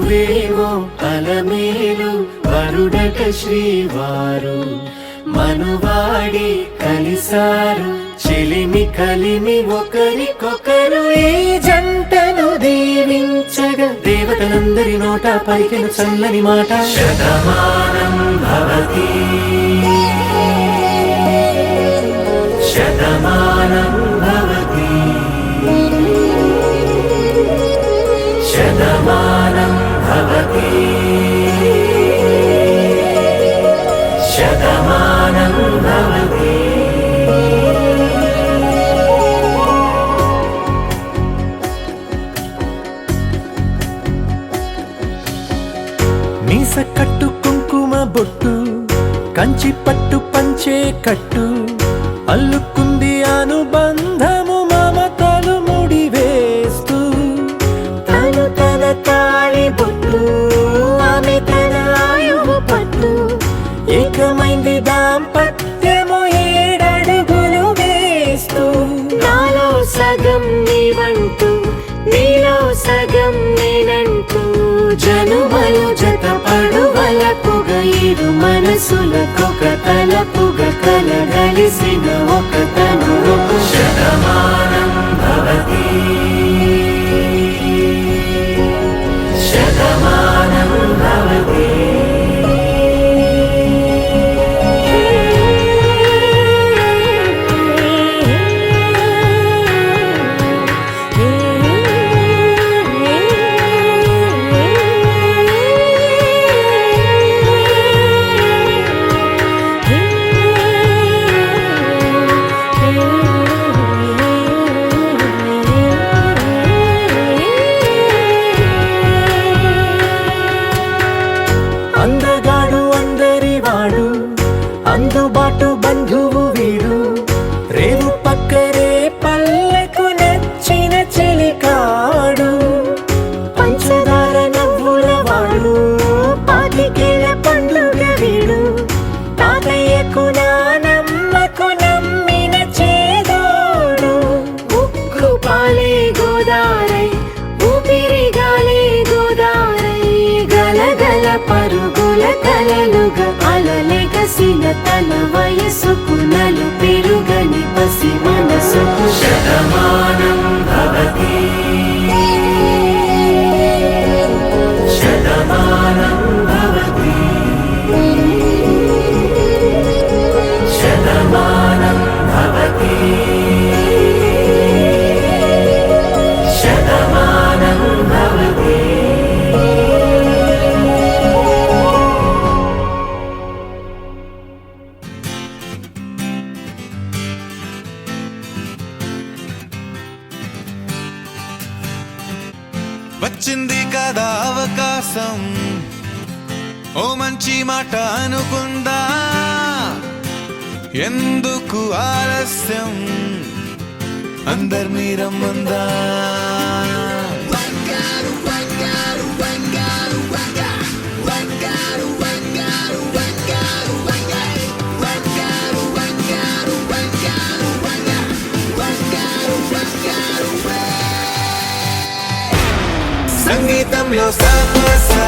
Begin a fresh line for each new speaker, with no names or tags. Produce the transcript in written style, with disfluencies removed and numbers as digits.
మనువేమో అలమేలు వరుడట శ్రీవారు మనువాడి కలిసారు చెలిమి కలిమి ఒకరికొకరు ఈ జంటను దీవించగా దేవతలందరి నోట పలికిన చల్లని మాట శతమానం భవతి శతమానం భవతి శతమానం భవతి శతమానం భవతి. మీస కట్టు కుంకుమ బొట్టు కంచి పట్టు పంచే కట్టు అల్లుకుంది అనుబంధము మమతలు ముడివేస్తూ తను తన తాళి బొట్టు ఆమె తన ఆయువు పట్టు ఏకమైంది దాంపత్యము 7 అడుగులు వేస్తూ నాలో సగం నీవంటూ నీలో సగం నేనంటూ జనుమలు జతపడువలపుగ ఇరు మనసులకొక తలపుగ కలగలిసిన ఒక తనువు శతమానం భవతి శతమానం భవతి. అందగాడు అందరివాడు అందుబాటు బంధువు వీడు రేవు పక్కరే పల్లెకు నచ్చిన చెలికాడు పంచదార నవ్వుల వాడు పాతికేల పండుగ వీడు తాతయ్యకు నానమ్మకు నమ్మిన చేదోడు ఉక్కు పాలే గోదారై ఊపిరి గాలే గోదారై గలగల పరుగుల కలలుగా అలలెగసిన తన వయసుకు నలు పెరుగని పసి మనసుకు శతమానం భవతి శతమానం భవతి శతమానం భవతి శతమానం భవతి.
వచ్చింది కదా అవకాశం ఓ మంచి మాట అనుకుందా ఎందుకు ఆలస్యం అందరినీ రమ్మందా సంగీతంలో సమస్య